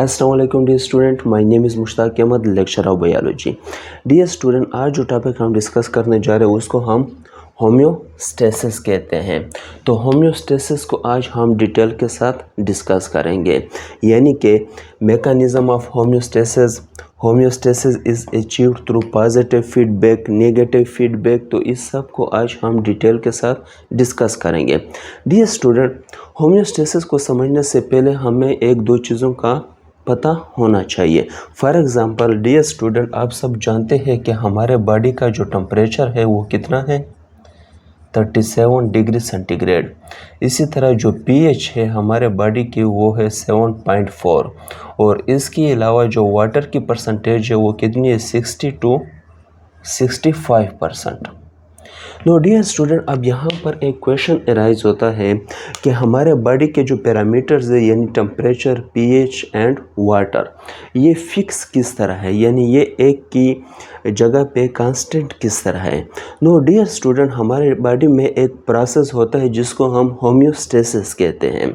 अस्सलाम वालेकुम dear student, my name is Mushtaq Ahmad, lecture of biology. Dear student, आज जो टॉपिक हम डिस्कस करने जा रहे हैं उसको हम होम्योस्टेसिस कहते हैं। तो होम्योस्टेसिस को आज हम डिटेल के साथ डिस्कस करेंगे, यानी कि mechanism of homeostasis. Homeostasis is achieved through positive feedback, negative feedback. तो इस सब को आज हम डिटेल के साथ डिस्कस करेंगे। डियर स्टूडेंट, होम्योस्टेसिस को समझने से पहले हमें एक दो चीज़ों का पता होना चाहिए। फॉर एग्ज़ाम्पल डियर स्टूडेंट, आप सब जानते हैं कि हमारे बॉडी का जो टेम्परेचर है वो कितना है, 37 डिग्री सेंटीग्रेड। इसी तरह जो pH है हमारे बॉडी की वो है 7.4, और इसके अलावा जो वाटर की परसेंटेज है वो कितनी है, 60 to 65%। नो डियर स्टूडेंट, अब यहाँ पर एक क्वेश्चन अराइज होता है कि हमारे बॉडी के जो पैरामीटर्स है, यानी टेम्परेचर, pH एंड वाटर, ये फिक्स किस तरह है, यानी ये एक की जगह पे कांस्टेंट किस तरह है। नो डियर स्टूडेंट, हमारे बॉडी में एक प्रोसेस होता है जिसको हम होम्योस्टेसिस कहते हैं।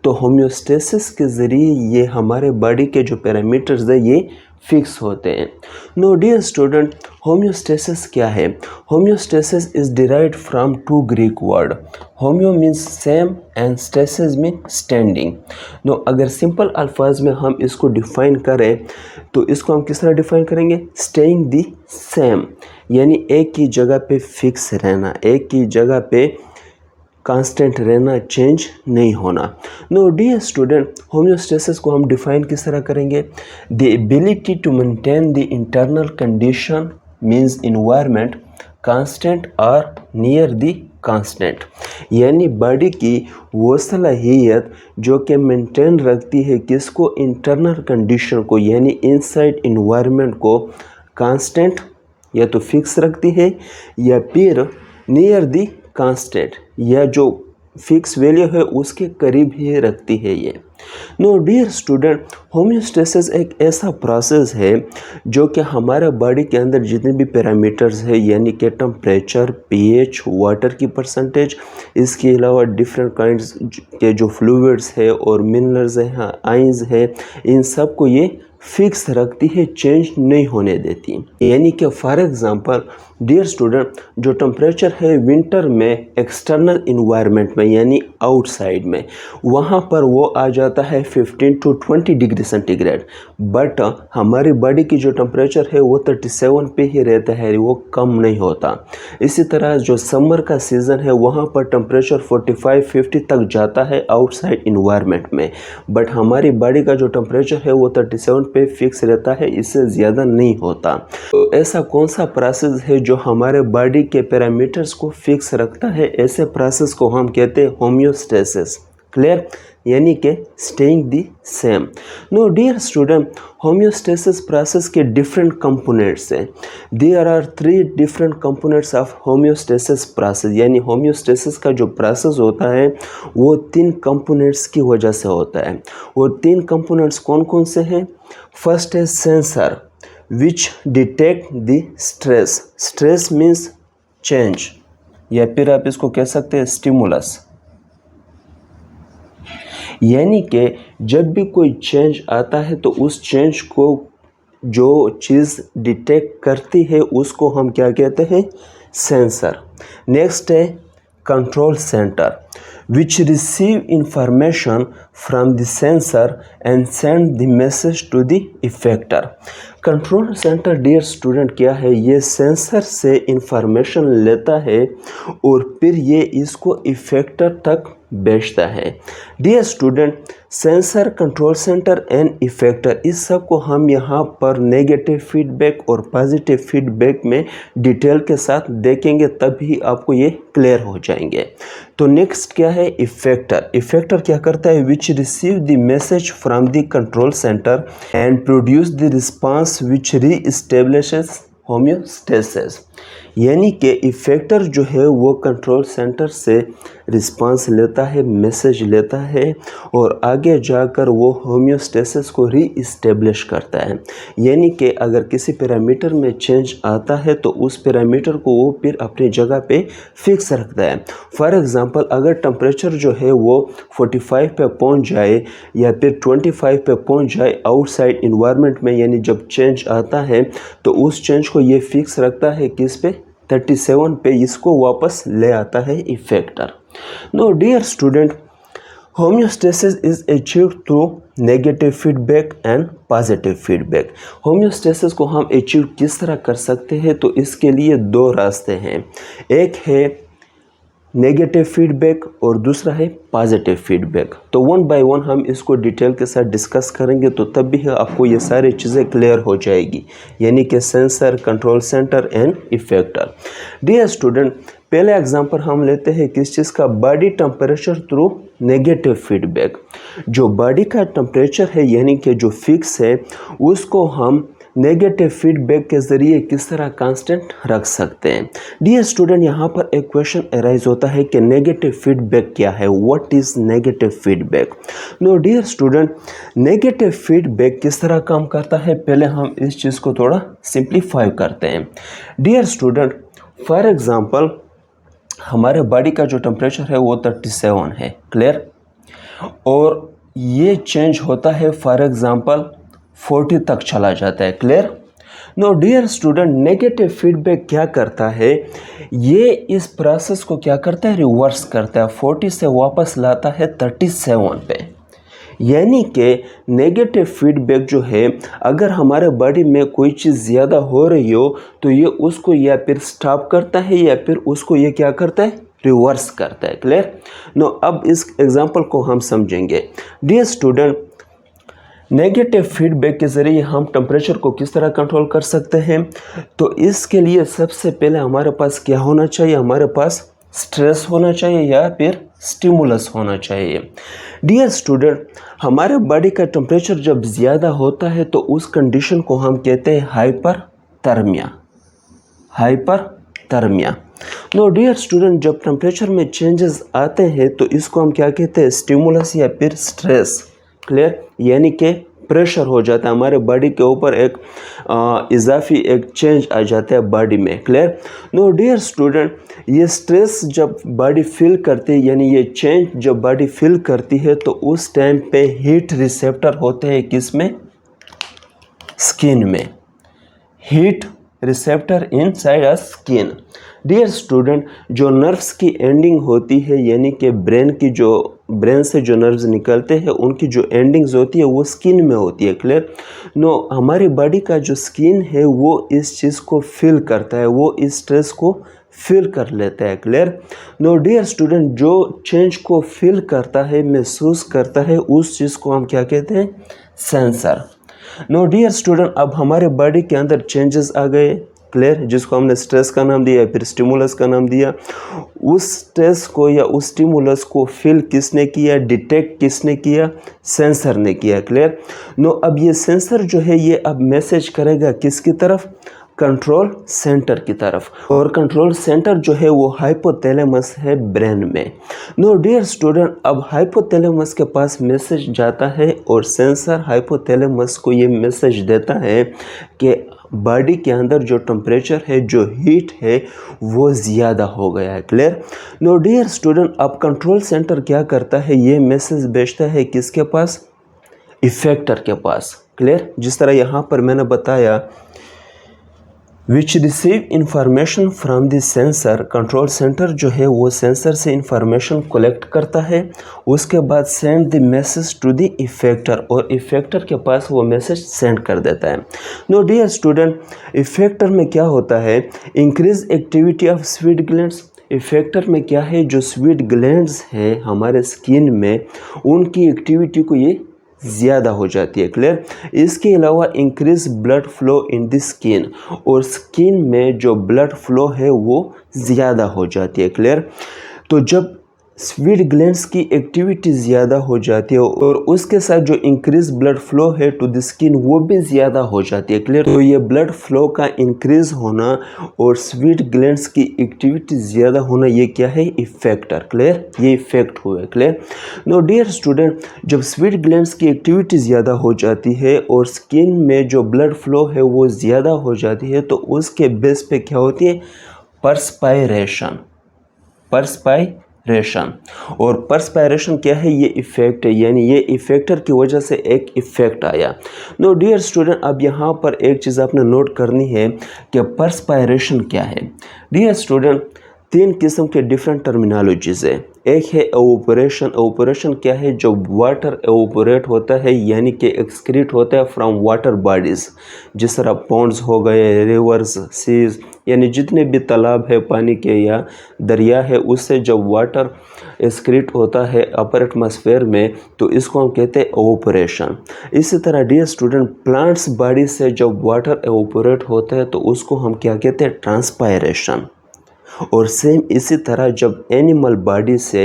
तो होम्योस्टेसिस के ज़रिए ये हमारे बॉडी के जो पैरामीटर्स है ये फिक्स होते हैं। नो डियर स्टूडेंट, होम्योस्टेसिस क्या है? Homeostasis is derived from two Greek word. Homeo means same and stasis mean standing. Now अगर सिंपल अल्फाज में हम इसको डिफाइन करें तो इसको हम किस तरह डिफाइन करेंगे, स्टेइंग दी सेम, यानी एक ही जगह पे फिक्स रहना, एक ही जगह पे कांस्टेंट रहना, चेंज नहीं होना। नो डियर स्टूडेंट, होम्योस्टेसिस को हम डिफाइन किस तरह करेंगे, the ability to maintain the internal condition means environment constant और नियर द कांस्टेंट, यानी बॉडी की वो सलाहियत जो कि मेंटेन रखती है किसको, इंटरनल कंडीशन को, यानी इनसाइड इन्वायरमेंट को कांस्टेंट या तो फिक्स रखती है या फिर नियर दी कांस्टेंट, या जो फिक्स वैल्यू है उसके करीब ही रखती है ये। नो डियर स्टूडेंट, होम्योस्टेसिस एक ऐसा प्रोसेस है जो कि हमारे बॉडी के अंदर जितने भी पैरामीटर्स है, यानी कि टेम्परेचर, pH, वाटर की परसेंटेज, इसके अलावा डिफरेंट काइंड्स के जो फ्लूइड्स है और मिनरल्स है, आयंस है, इन सब को ये फिक्स रखती है, चेंज नहीं होने देती। यानी कि फॉर एग्जांपल डियर स्टूडेंट, जो टेम्परेचर है विंटर में एक्सटर्नल इन्वायरमेंट में, यानी आउटसाइड में, वहाँ पर वो आ जाता है 15 to 20 डिग्री सेंटीग्रेड, बट हमारी बॉडी की जो टेम्परेचर है वो 37 पे ही रहता है, वो कम नहीं होता। इसी तरह जो समर का सीज़न है वहाँ पर टेम्परेचर 45-50 तक जाता है आउटसाइड इन्वायरमेंट में, बट हमारी बॉडी का जो टेम्परेचर है वो 37 पे फिक्स रहता है, इससे ज़्यादा नहीं होता। तो ऐसा कौन सा प्रोसेस है जो हमारे बॉडी के पैरामीटर्स को फिक्स रखता है? ऐसे प्रोसेस को हम कहते हैं होम्योस्टेसिस। क्लियर? यानी कि staying the same. Now dear student, homeostasis process के डिफरेंट कंपोनेंट्स हैं। There are 3 different components of homeostasis process, यानी होम्योस्टेसिस का जो प्रोसेस होता है वो 3 कंपोनेंट्स की वजह से होता है। वो 3 कंपोनेंट्स कौन कौन से हैं? फर्स्ट है sensor which detect the stress. Stress means change, या फिर आप इसको कह सकते हैं स्टिमुलस, यानी कि जब भी कोई चेंज आता है तो उस चेंज को जो चीज़ डिटेक्ट करती है उसको हम क्या कहते हैं, सेंसर। नेक्स्ट है control centre which receive information from the sensor and send the message to the effector. Control centre dear student क्या है, ये सेंसर से इंफॉर्मेशन लेता है और फिर ये इसको इफेक्टर तक भेजता है। Dear student, sensor, control centre and effector, इस सब को हम यहाँ पर नेगेटिव फीडबैक और पॉजिटिव फीडबैक में डिटेल के साथ देखेंगे, तभी आपको ये क्लियर हो जाएंगे। तो नेक्स्ट क्या है, इफेक्टर। इफेक्टर क्या करता है, which receive the message from the control centre and produce the response which reestablishes homeostasis. यानी कि इफ़ेक्टर जो है वो कंट्रोल सेंटर से रिस्पांस लेता है, मैसेज लेता है और आगे जाकर वो होम्योस्टेसिस को रीइस्टेब्लिश करता है। यानी कि अगर किसी पैरामीटर में चेंज आता है तो उस पैरामीटर को वो फिर अपनी जगह पे फिक्स रखता है। फॉर एग्ज़ाम्पल अगर टेम्परेचर जो है वो 45 पे पहुंच जाए या फिर 25 पे पहुंच जाए आउटसाइड इन्वायरमेंट में, यानी जब चेंज आता है तो उस चेंज को ये फिक्स रखता है किस पे, 37 पे इसको वापस ले आता है effector. No dear student, homeostasis is achieved through negative feedback and positive feedback. Homeostasis को हम अचीव किस तरह कर सकते हैं, तो इसके लिए दो रास्ते हैं, एक है नेगेटिव फीडबैक और दूसरा है पॉजिटिव फीडबैक। तो वन बाय वन हम इसको डिटेल के साथ डिस्कस करेंगे, तो तब भी आपको ये सारी चीज़ें क्लियर हो जाएगी, यानी कि sensor, control centre and effector. Dear student, पहले एग्जांपल हम लेते हैं किस चीज़ का, body temperature through negative feedback. जो बॉडी का टेम्परेचर है यानी कि जो फिक्स है, उसको हम नेगेटिव फीडबैक के ज़रिए किस तरह कांस्टेंट रख सकते हैं। डियर स्टूडेंट, यहाँ पर एक क्वेश्चन अराइज होता है कि नेगेटिव फीडबैक क्या है, what is negative feedback. Now dear student, negative feedback किस तरह काम करता है, पहले हम इस चीज़ को थोड़ा सिंप्लीफाई करते हैं। डियर स्टूडेंट, फॉर एग्ज़ाम्पल हमारे बॉडी का जो टेम्परेचर है वो 37 है, क्लियर, और ये चेंज होता है फॉर एग्ज़ाम्पल 40 तक चला जाता है, clear. Now dear student, negative feedback क्या करता है, ये इस प्रोसेस को क्या करता है, रिवर्स करता है, 40 से वापस लाता है 37 पे। यानी कि नेगेटिव फीडबैक जो है, अगर हमारे बॉडी में कोई चीज़ ज़्यादा हो रही हो तो ये उसको या फिर स्टॉप करता है या फिर उसको ये क्या करता है, रिवर्स करता है, क्लियर। नो अब इस एग्जांपल को हम समझेंगे। डियर स्टूडेंट, नेगेटिव फीडबैक के ज़रिए हम टेम्परेचर को किस तरह कंट्रोल कर सकते हैं, तो इसके लिए सबसे पहले हमारे पास क्या होना चाहिए, हमारे पास स्ट्रेस होना चाहिए या फिर स्टिमुलस होना चाहिए। डियर स्टूडेंट, हमारे बॉडी का टेम्परेचर जब ज़्यादा होता है तो उस कंडीशन को हम कहते हैं hyperthermia. Hyperthermia. Now dear student, जब टेम्परेचर में चेंजेस आते हैं तो इसको हम क्या कहते हैं, स्टिमुलस या फिर स्ट्रेस, क्लियर। यानी कि प्रेशर हो जाता है हमारे बॉडी के ऊपर, एक इजाफी एक चेंज आ जाता है बॉडी में, क्लियर। नो डियर स्टूडेंट, ये स्ट्रेस जब बॉडी फील करती है, यानी ये चेंज जब बॉडी फील करती है तो उस टाइम पे हीट रिसेप्टर होते हैं किसमें, स्किन में, heat receptor inside a skin. Dear student, जो नर्व्स की एंडिंग होती है, यानी कि ब्रेन से जो नर्व्स निकलते हैं उनकी जो एंडिंग्स होती है वो स्किन में होती है, क्लियर। नो हमारी बॉडी का जो स्किन है वो इस चीज़ को फील करता है, वो इस स्ट्रेस को फील कर लेता है, क्लियर। नो डियर स्टूडेंट, जो चेंज को फील करता है, महसूस करता है, उस चीज़ को हम क्या कहते हैं, सेंसर। नो डियर स्टूडेंट, अब हमारे बॉडी के अंदर चेंजेस आ गए, क्लियर, जिसको हमने स्ट्रेस का नाम दिया या फिर स्टिमुलस का नाम दिया। उस स्ट्रेस को या उस स्टिमुलस को फील किसने किया, डिटेक्ट किसने किया, सेंसर ने किया, क्लियर। नो अब ये सेंसर जो है ये अब मैसेज करेगा किसकी तरफ, कंट्रोल सेंटर की तरफ, और कंट्रोल सेंटर जो है वो हाइपोथैलेमस है ब्रेन में। नो डियर स्टूडेंट, अब हाइपोथैलेमस के पास मैसेज जाता है और सेंसर हाइपोथैलेमस को ये मैसेज देता है कि बॉडी के अंदर जो टेम्परेचर है, जो हीट है, वो ज़्यादा हो गया है, क्लियर। नो डियर स्टूडेंट, अब कंट्रोल सेंटर क्या करता है, ये मैसेज भेजता है किसके पास, इफ़ेक्टर के पास, क्लियर। जिस तरह यहाँ पर मैंने बताया, विच receive information from the sensor, control centre जो है वो सेंसर से इंफॉर्मेशन कलेक्ट करता है, उसके बाद send the message to the effector, और इफ़ेक्टर के पास वो मैसेज सेंड कर देता है। नो डियर स्टूडेंट, इफ़ेक्टर में क्या होता है, increase activity of sweat glands. Effector में क्या है, जो स्वीट ग्लैंड्स हैं हमारे स्किन में, उनकी एक्टिविटी को ये ज़्यादा हो जाती है, क्लियर। इसके अलावा increase blood flow in the skin, और स्किन में जो ब्लड फ्लो है वो ज़्यादा हो जाती है, क्लियर। तो जब स्वीट ग्लैंड्स की एक्टिविटी ज़्यादा हो जाती है और उसके साथ जो इंक्रीज ब्लड फ्लो है टू द स्किन वो भी ज़्यादा हो जाती है। क्लियर? तो ये ब्लड फ्लो का इंक्रीज होना और स्वीट ग्लैंड्स की एक्टिविटी ज़्यादा होना, ये क्या है? इफेक्टर। क्लियर? ये इफेक्ट हुए। क्लियर? नो डियर स्टूडेंट, जब स्वीट ग्लैंड्स की एक्टिविटी ज़्यादा हो जाती है और स्किन में जो ब्लड फ्लो है वो ज़्यादा हो जाती है, तो उसके बेस पे क्या होती है? पर्सपायरेशन। पर्सपायरेशन और पर्सपायरेशन क्या है? ये इफेक्ट है, यानी ये इफेक्टर की वजह से एक इफेक्ट आया। नो डियर स्टूडेंट, अब यहाँ पर एक चीज़ आपने नोट करनी है कि पर्सपायरेशन क्या है। डियर स्टूडेंट, तीन किस्म के डिफरेंट टर्मिनोलॉजीज है। एक है एवोपोरेशन। एवोपोरेशन क्या है? जब वाटर एवोपोरेट होता है, यानी कि एक्सक्रीट होता है फ्रॉम वाटर बॉडीज, जिस तरह पॉन्ड्स हो गए, रिवर्स, सीज, यानी जितने भी तालाब है पानी के या दरिया है, उससे जब वाटर एक्सक्रीट होता है अपर एटमॉस्फेयर में, तो इसको हम कहते हैं एवोपोरेशन। इसी तरह डियर स्टूडेंट, प्लांट्स बॉडी से जब वाटर एवोपोरेट होता है तो उसको हम क्या कहते हैं? ट्रांसपायरेशन। और सेम इसी तरह जब एनिमल बॉडी से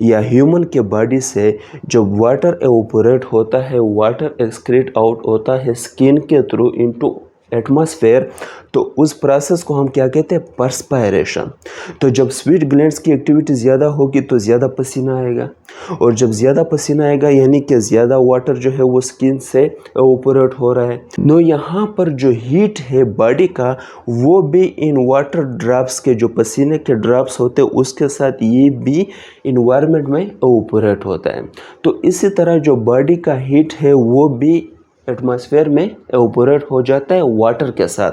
या ह्यूमन के बॉडी से जब वाटर एवोपोरेट होता है, वाटर एक्सक्रीट आउट होता है स्किन के थ्रू इनटू एटमॉस्फेयर, तो उस प्रोसेस को हम क्या कहते हैं? पर्सपायरेशन। तो जब स्वीट ग्लैंड्स की एक्टिविटी ज़्यादा होगी तो ज़्यादा पसीना आएगा, और जब ज़्यादा पसीना आएगा यानी कि ज़्यादा वाटर जो है वो स्किन से एवोपोरेट हो रहा है। नो यहाँ पर जो हीट है बॉडी का, वो भी इन वाटर ड्रॉप्स के, जो पसीने के ड्रॉप्स होते हैं उसके साथ ये भी इन्वायरमेंट में एवोपोरेट होता है। तो इसी तरह जो बॉडी का हीट है वो भी एटमॉस्फेयर में एवोपोरेट हो जाता है वाटर के साथ।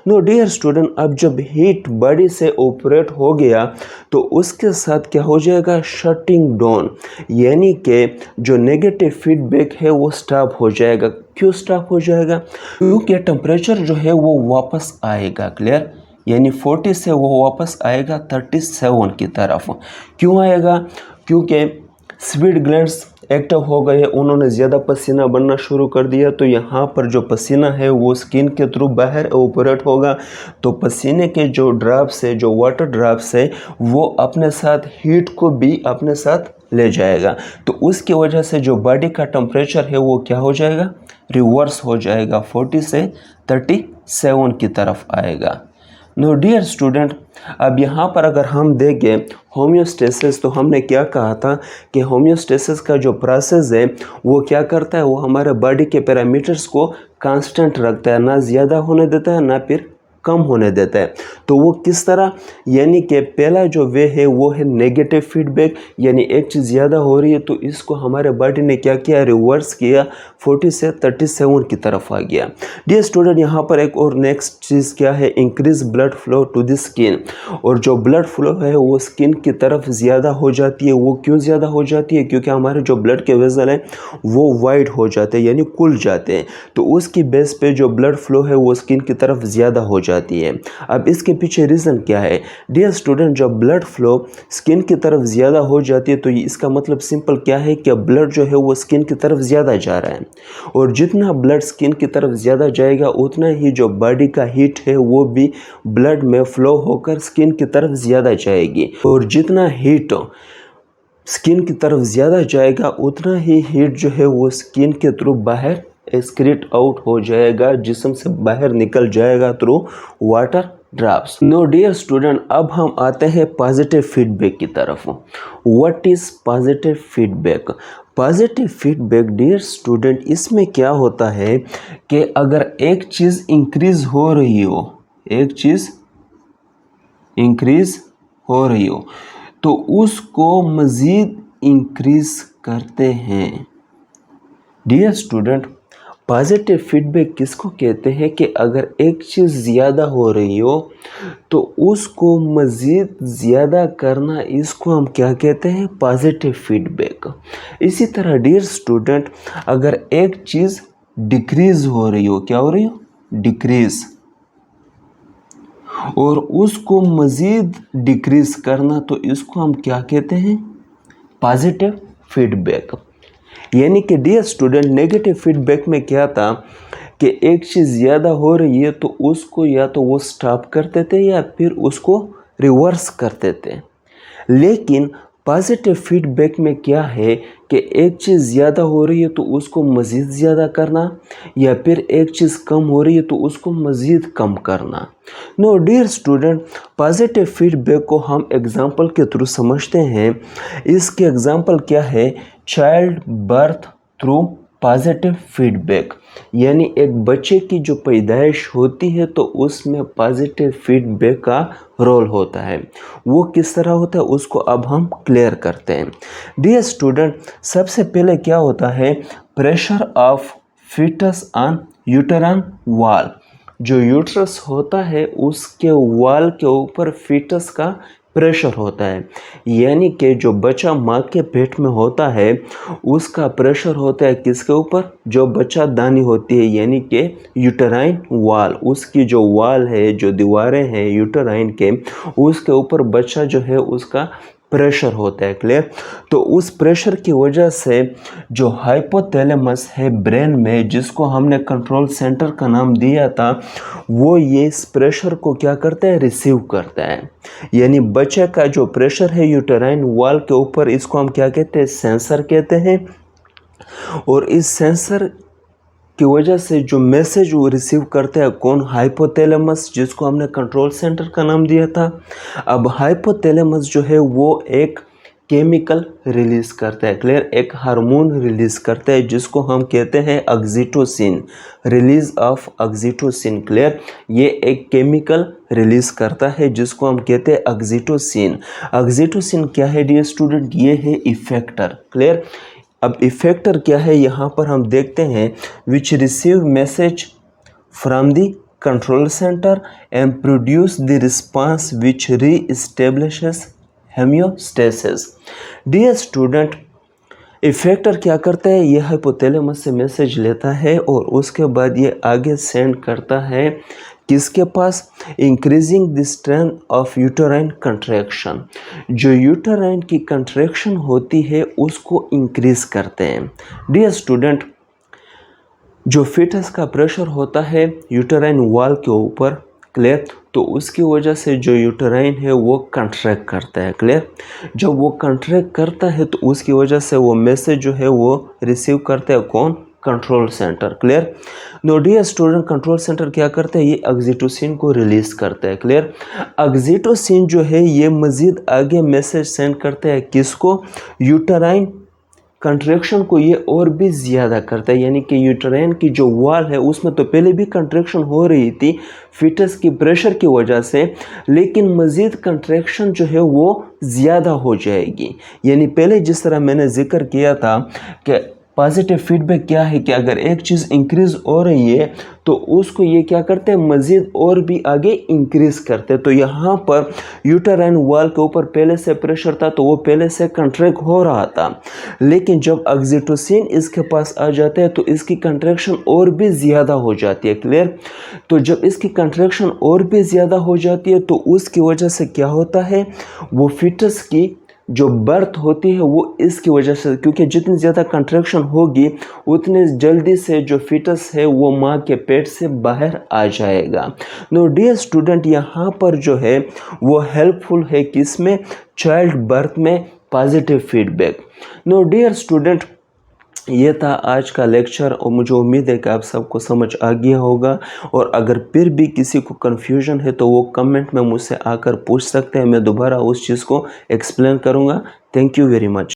नो डियर स्टूडेंट, अब जब हीट बॉडी से एवोपोरेट हो गया तो उसके साथ क्या हो जाएगा? शटिंग डाउन, यानी कि जो नेगेटिव फीडबैक है वो स्टॉप हो जाएगा। क्यों स्टॉप हो जाएगा? क्योंकि टेम्परेचर जो है वो वापस आएगा। क्लियर? यानी 40 से वो वापस आएगा 37 की तरफ। क्यों आएगा? क्योंकि स्वीट ग्लैंड्स एक्टिव हो गए, उन्होंने ज़्यादा पसीना बनना शुरू कर दिया, तो यहाँ पर जो पसीना है वो स्किन के थ्रू बाहर एवोपोरेट होगा। तो पसीने के जो ड्रॉप्स है, जो वाटर ड्रॉप्स है, वो अपने साथ हीट को भी अपने साथ ले जाएगा। तो उसकी वजह से जो बॉडी का टेम्परेचर है वो क्या हो जाएगा? रिवर्स हो जाएगा, 40 से 37 की तरफ आएगा। नो डियर स्टूडेंट, अब यहाँ पर अगर हम देखें होम्योस्टेसिस, तो हमने क्या कहा था कि होम्योस्टेसिस का जो प्रोसेस है वो क्या करता है? वो हमारे बॉडी के पैरामीटर्स को कांस्टेंट रखता है, ना ज़्यादा होने देता है ना फिर कम होने देता है। तो वो किस तरह? यानी कि पहला जो वे है वो है नेगेटिव फीडबैक, यानी एक चीज़ ज़्यादा हो रही है तो इसको हमारे बॉडी ने क्या किया? रिवर्स किया, 40 से 37 की तरफ आ गया। डियर स्टूडेंट, यहाँ पर एक और नेक्स्ट चीज़ क्या है? Increase blood flow to the skin. और जो ब्लड फ्लो है वो स्किन की तरफ ज़्यादा हो जाती है। वो क्यों ज़्यादा हो जाती है? क्योंकि हमारे जो ब्लड के वेसल हैं वो वाइड हो जाते हैं, यानी खुल जाते हैं। तो उसकी बेस पे जो ब्लड फ्लो है वो स्किन की तरफ ज़्यादा हो जाती है। अब इसके पीछे रीज़न क्या है? डियर स्टूडेंट, जब ब्लड फ्लो स्किन की तरफ ज़्यादा हो जाती है तो इसका मतलब सिंपल क्या है कि ब्लड जो है वो स्किन की तरफ ज़्यादा जा रहा है, और जितना ब्लड स्किन की तरफ ज़्यादा जाएगा उतना ही जो बॉडी का हीट है वो भी ब्लड में फ्लो होकर स्किन की तरफ ज़्यादा जाएगी, और जितना हीट स्किन की तरफ ज़्यादा जाएगा उतना ही हीट जो है वो स्किन के थ्रू बाहर एक्सक्रीट आउट हो जाएगा, जिस्म से बाहर निकल जाएगा through water drops. Now dear student, अब हम आते हैं पॉजिटिव फीडबैक की तरफ। What is positive feedback? Positive feedback dear student, इसमें क्या होता है कि अगर एक चीज़ इंक्रीज़ हो रही हो, एक चीज़ इंक्रीज़ हो रही हो तो उसको मज़ीद इंक्रीज़ करते हैं। डियर स्टूडेंट, पॉजिटिव फीडबैक किसको कहते हैं कि अगर एक चीज़ ज़्यादा हो रही हो तो उसको मज़ीद ज़्यादा करना, इसको हम क्या कहते हैं? Positive feedback. इसी तरह डियर स्टूडेंट, अगर एक चीज़ डिक्रीज़ हो रही हो, क्या हो रही हो? डिक्रीज़, और उसको मज़ीद डिक्रीज़ करना, तो इसको हम क्या कहते हैं? Positive feedback. यानी कि डियर स्टूडेंट, नेगेटिव फीडबैक में क्या था कि एक चीज़ ज़्यादा हो रही है तो उसको या तो वो स्टॉप करते थे या फिर उसको रिवर्स करते थे। लेकिन पॉजिटिव फीडबैक में क्या है कि एक चीज़ ज़्यादा हो रही है तो उसको मज़ीद ज़्यादा करना, या फिर एक चीज़ कम हो रही है तो उसको मज़ीद कम करना। Now dear student, positive feedback को हम एग्जांपल के थ्रू समझते हैं। इसके एग्जांपल क्या है? Child birth through positive feedback, यानी एक बच्चे की जो पैदाइश होती है तो उसमें पॉजिटिव फीडबैक का रोल होता है। वो किस तरह होता है उसको अब हम क्लियर करते हैं। डियर स्टूडेंट, सबसे पहले क्या होता है? Pressure of foetus on uterine wall. जो यूट्रस होता है उसके वॉल के ऊपर फीटस का प्रेशर होता है, यानी कि जो बच्चा माँ के पेट में होता है उसका प्रेशर होता है किसके ऊपर? जो बच्चा दानी होती है, यानी कि यूटेराइन वॉल, उसकी जो वॉल है, जो दीवारें हैं यूटेराइन के, उसके ऊपर बच्चा जो है उसका प्रेशर होता है। क्लियर? तो उस प्रेशर की वजह से जो हाइपोथैलेमस है ब्रेन में, जिसको हमने कंट्रोल सेंटर का नाम दिया था, वो ये इस प्रेशर को क्या करता है? रिसीव करता है। यानी बच्चे का जो प्रेशर है यूटेराइन वॉल के ऊपर, इसको हम क्या कहते हैं? सेंसर कहते हैं। और इस सेंसर की वजह से जो मैसेज वो रिसीव करते हैं कौन? हाइपोथैलेमस, जिसको हमने कंट्रोल सेंटर का नाम दिया था। अब हाइपोथैलेमस जो है वो एक केमिकल रिलीज करता है। क्लियर? एक हार्मोन रिलीज करता है जिसको हम कहते हैं oxytocin, release of oxytocin. Clear? ये एक केमिकल रिलीज करता है जिसको हम कहते हैं ऑक्सीटोसिन। ऑक्सीटोसिन क्या है डियर स्टूडेंट? ये है इफेक्टर। क्लियर? अब इफेक्टर क्या है यहाँ पर हम देखते हैं। Which receive message from the control centre and produce the response which reestablishes homeostasis. Dear student, effector क्या करता है? ये हाइपोथैलेमस से मैसेज लेता है और उसके बाद ये आगे सेंड करता है किसके पास? Increasing the strength of uterine contraction. जो यूटेराइन की कंट्रैक्शन होती है उसको इंक्रीज करते हैं। डियर स्टूडेंट, जो फीटस का प्रेशर होता है यूटेराइन वॉल के ऊपर, क्लियर, तो उसकी वजह से जो यूटेराइन है वो कंट्रैक्ट करता है। क्लियर? जब वो कंट्रैक्ट करता है तो उसकी वजह से वो मैसेज जो है वो रिसीव करता है कौन? Control centre. Clear? Now dear student, control centre क्या करता है? ये ऑक्सीटोसिन को रिलीज करता है। क्लियर? ऑक्सीटोसिन जो है ये मजीद आगे मैसेज सेंड करता है किसको? यूटेराइन कंट्रैक्शन को ये और भी ज़्यादा करता है, यानी कि यूटेराइन की जो वॉल है उसमें तो पहले भी कंट्रैक्शन हो रही थी फीटस की प्रेशर की वजह से, लेकिन मज़ीद कंट्रैक्शन जो है वो ज़्यादा हो जाएगी। यानी पहले जिस तरह मैंने जिक्र किया था कि पॉजिटिव फीडबैक क्या है कि अगर एक चीज़ इंक्रीज़ हो रही है तो उसको ये क्या करते हैं? मज़ीद और भी आगे इंक्रीज़ करते हैं। तो यहाँ पर यूटेराइन वॉल के ऊपर पहले से प्रेशर था तो वो पहले से कंट्रैक्ट हो रहा था, लेकिन जब ऑक्सीटोसिन इसके पास आ जाता है तो इसकी कंट्रैक्शन और भी ज़्यादा हो जाती है। क्लियर? तो जब इसकी कंट्रैक्शन और भी ज़्यादा हो जाती है तो उसकी वजह से क्या होता है? वो फीटस की जो बर्थ होती है वो इसकी वजह से, क्योंकि जितनी ज़्यादा कंट्रैक्शन होगी उतने जल्दी से जो फीटस है वो माँ के पेट से बाहर आ जाएगा। नो डियर स्टूडेंट, यहाँ पर जो है वो हेल्पफुल है किसमें? चाइल्ड बर्थ में positive feedback. Now dear student, ये था आज का लेक्चर और मुझे उम्मीद है कि आप सबको समझ आ गया होगा। और अगर फिर भी किसी को कन्फ्यूजन है तो वो कमेंट में मुझसे आकर पूछ सकते हैं, मैं दोबारा उस चीज़ को एक्सप्लेन करूँगा। Thank you very much.